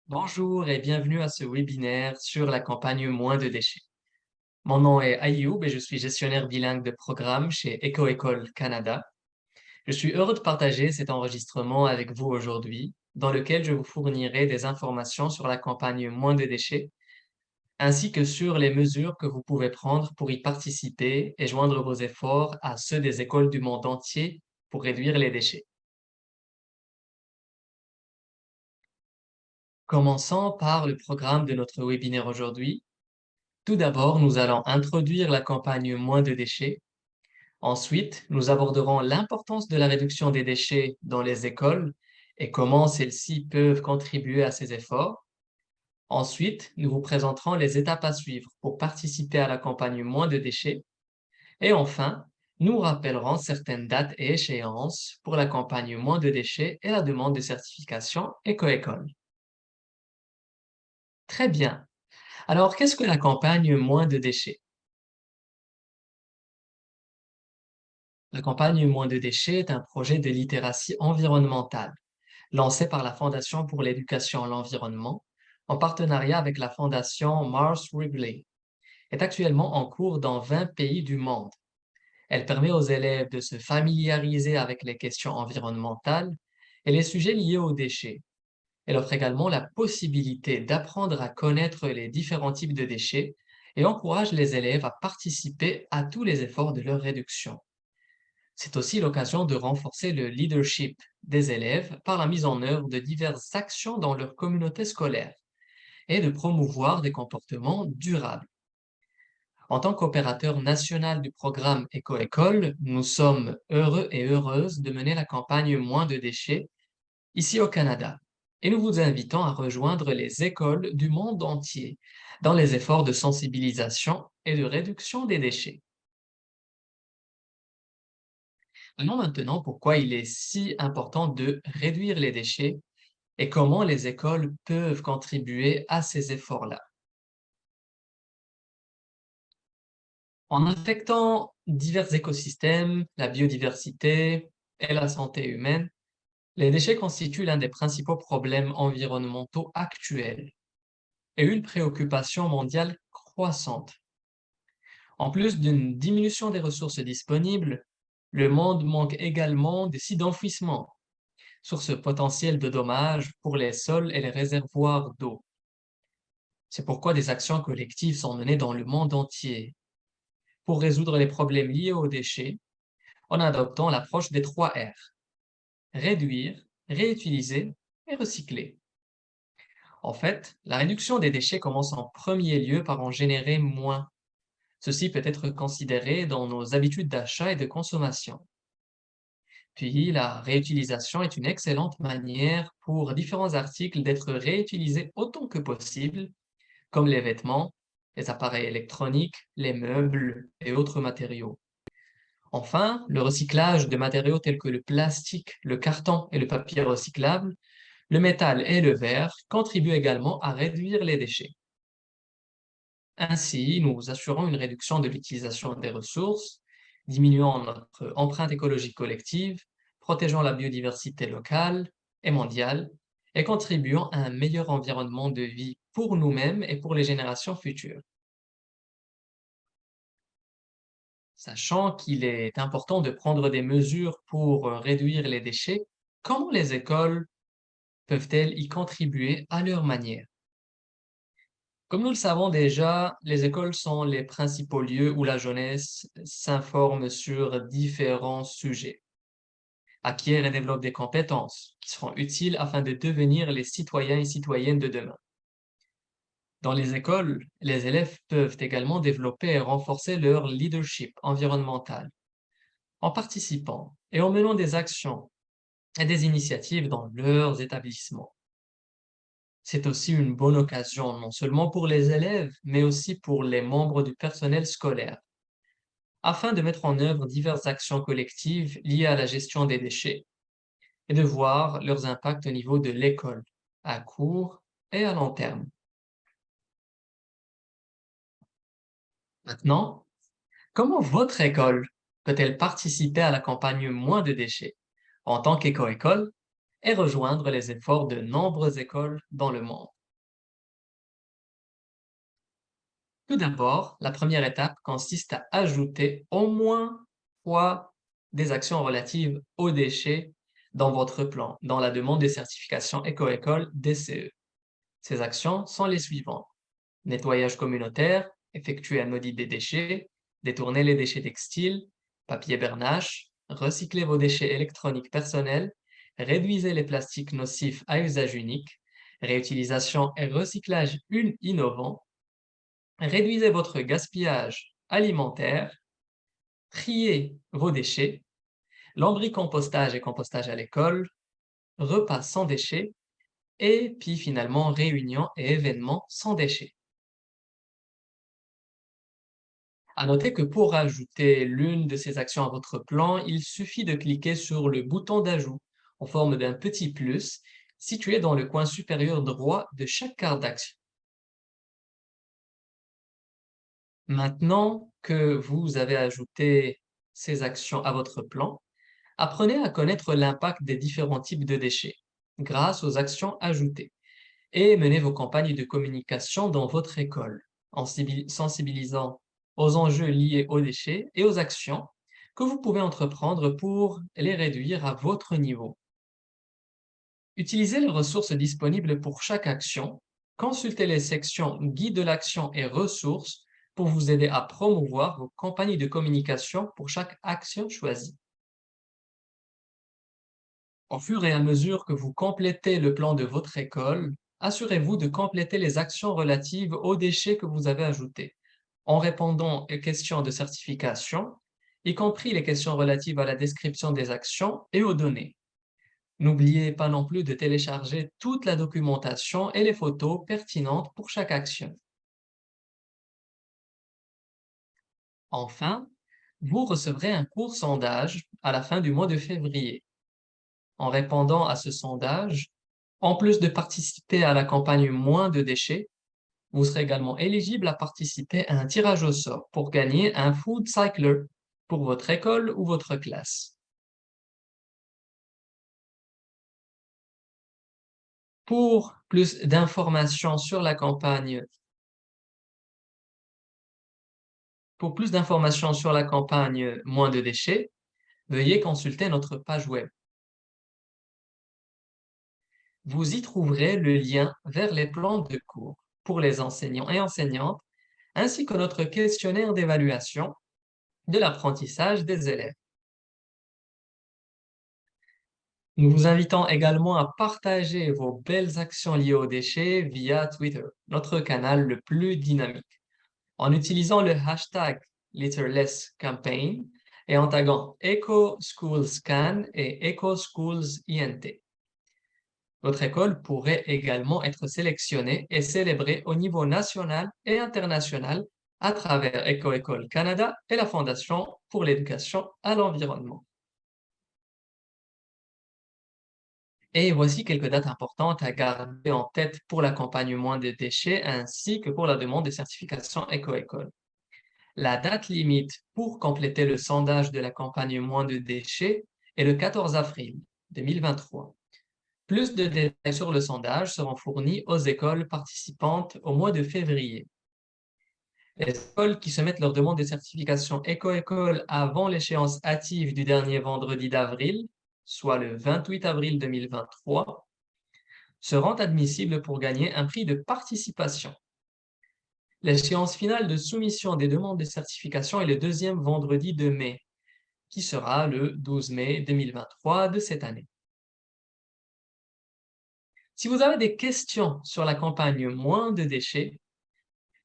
Bonjour et bienvenue à ce webinaire sur la campagne Moins de déchets. Mon nom est Ayoub et je suis gestionnaire bilingue de programme chez EcoEcole Canada. Je suis heureux de partager cet enregistrement avec vous aujourd'hui, dans lequel je vous fournirai des informations sur la campagne Moins de déchets, ainsi que sur les mesures que vous pouvez prendre pour y participer et joindre vos efforts à ceux des écoles du monde entier pour réduire les déchets. Commençons par le programme de notre webinaire aujourd'hui. Tout d'abord, nous allons introduire la campagne Moins de déchets. Ensuite, nous aborderons l'importance de la réduction des déchets dans les écoles et comment celles-ci peuvent contribuer à ces efforts. Ensuite, nous vous présenterons les étapes à suivre pour participer à la campagne Moins de déchets. Et enfin, nous rappellerons certaines dates et échéances pour la campagne Moins de déchets et la demande de certification Éco-École. Très bien. Alors, qu'est-ce que la campagne Moins de déchets? La campagne Moins de déchets est un projet de littératie environnementale lancé par la Fondation pour l'éducation à l'environnement en partenariat avec la Fondation Mars Wrigley. Est actuellement en cours dans 20 pays du monde. Elle permet aux élèves de se familiariser avec les questions environnementales et les sujets liés aux déchets. Elle offre également la possibilité d'apprendre à connaître les différents types de déchets et encourage les élèves à participer à tous les efforts de leur réduction. C'est aussi l'occasion de renforcer le leadership des élèves par la mise en œuvre de diverses actions dans leur communauté scolaire et de promouvoir des comportements durables. En tant qu'opérateur national du programme Éco-École, nous sommes heureux et heureuses de mener la campagne Moins de déchets ici au Canada et nous vous invitons à rejoindre les écoles du monde entier dans les efforts de sensibilisation et de réduction des déchets. Voyons maintenant pourquoi il est si important de réduire les déchets et comment les écoles peuvent contribuer à ces efforts-là. En affectant divers écosystèmes, la biodiversité et la santé humaine, les déchets constituent l'un des principaux problèmes environnementaux actuels et une préoccupation mondiale croissante. En plus d'une diminution des ressources disponibles, le monde manque également des sites d'enfouissement, source potentielle de dommages pour les sols et les réservoirs d'eau. C'est pourquoi des actions collectives sont menées dans le monde entier pour résoudre les problèmes liés aux déchets en adoptant l'approche des 3 R: réduire, réutiliser et recycler. En fait, la réduction des déchets commence en premier lieu par en générer moins. Ceci peut être considéré dans nos habitudes d'achat et de consommation. Puis, la réutilisation est une excellente manière pour différents articles d'être réutilisés autant que possible, comme les vêtements, les appareils électroniques, les meubles et autres matériaux. Enfin, le recyclage de matériaux tels que le plastique, le carton et le papier recyclable, le métal et le verre contribuent également à réduire les déchets. Ainsi, nous assurons une réduction de l'utilisation des ressources, diminuant notre empreinte écologique collective, protégeant la biodiversité locale et mondiale, et contribuant à un meilleur environnement de vie pour nous-mêmes et pour les générations futures. Sachant qu'il est important de prendre des mesures pour réduire les déchets, comment les écoles peuvent-elles y contribuer à leur manière? Comme nous le savons déjà, les écoles sont les principaux lieux où la jeunesse s'informe sur différents sujets, acquiert et développe des compétences qui seront utiles afin de devenir les citoyens et citoyennes de demain. Dans les écoles, les élèves peuvent également développer et renforcer leur leadership environnemental en participant et en menant des actions et des initiatives dans leurs établissements. C'est aussi une bonne occasion, non seulement pour les élèves, mais aussi pour les membres du personnel scolaire, afin de mettre en œuvre diverses actions collectives liées à la gestion des déchets et de voir leurs impacts au niveau de l'école, à court et à long terme. Maintenant, comment votre école peut-elle participer à la campagne Moins de déchets en tant qu'éco-école et rejoindre les efforts de nombreuses écoles dans le monde? Tout d'abord, la première étape consiste à ajouter au moins 3 des actions relatives aux déchets dans votre plan, dans la demande de certification Éco-École DCE. Ces actions sont les suivantes: nettoyage communautaire, effectuer un audit des déchets, détourner les déchets textiles, papier bernache, recycler vos déchets électroniques personnels, réduisez les plastiques nocifs à usage unique, réutilisation et recyclage innovant, réduisez votre gaspillage alimentaire, triez vos déchets, lombricompostage et compostage à l'école, repas sans déchets, et puis finalement réunions et événements sans déchets. À noter que pour ajouter l'une de ces actions à votre plan, il suffit de cliquer sur le bouton d'ajout en forme d'un petit plus situé dans le coin supérieur droit de chaque carte d'action. Maintenant que vous avez ajouté ces actions à votre plan, apprenez à connaître l'impact des différents types de déchets grâce aux actions ajoutées et menez vos campagnes de communication dans votre école en sensibilisant aux enjeux liés aux déchets et aux actions que vous pouvez entreprendre pour les réduire à votre niveau. Utilisez les ressources disponibles pour chaque action. Consultez les sections Guide de l'action et ressources pour vous aider à promouvoir vos campagnes de communication pour chaque action choisie. Au fur et à mesure que vous complétez le plan de votre école, assurez-vous de compléter les actions relatives aux déchets que vous avez ajoutés, en répondant aux questions de certification, y compris les questions relatives à la description des actions et aux données. N'oubliez pas non plus de télécharger toute la documentation et les photos pertinentes pour chaque action. Enfin, vous recevrez un court sondage à la fin du mois de février. En répondant à ce sondage, en plus de participer à la campagne Moins de déchets, vous serez également éligible à participer à un tirage au sort pour gagner un Food Cycler pour votre école ou votre classe. Pour plus d'informations sur la campagne, Moins de déchets, veuillez consulter notre page web. Vous y trouverez le lien vers les plans de cours pour les enseignants et enseignantes, ainsi que notre questionnaire d'évaluation de l'apprentissage des élèves. Nous vous invitons également à partager vos belles actions liées aux déchets via Twitter, notre canal le plus dynamique, en utilisant le hashtag LitterlessCampaign et en taguant EcoSchoolsCan et EcoSchoolsINT. Votre école pourrait également être sélectionnée et célébrée au niveau national et international à travers EcoEcole Canada et la Fondation pour l'éducation à l'environnement. Et voici quelques dates importantes à garder en tête pour la campagne Moins de déchets ainsi que pour la demande de certification Éco-École. La date limite pour compléter le sondage de la campagne Moins de déchets est le 14 avril 2023. Plus de détails sur le sondage seront fournis aux écoles participantes au mois de février. Les écoles qui soumettent leur demande de certification Éco-École avant l'échéance hâtive du dernier vendredi d'avril, soit le 28 avril 2023, seront admissibles pour gagner un prix de participation. L'échéance finale de soumission des demandes de certification est le deuxième vendredi de mai, qui sera le 12 mai 2023 de cette année. Si vous avez des questions sur la campagne Moins de déchets,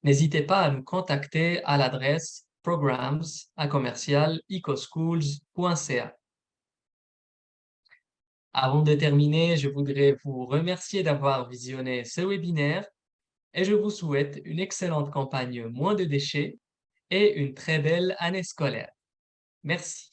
n'hésitez pas à nous contacter à l'adresse programs@ecoschools.ca. Avant de terminer, je voudrais vous remercier d'avoir visionné ce webinaire et je vous souhaite une excellente campagne Moins de déchets et une très belle année scolaire. Merci.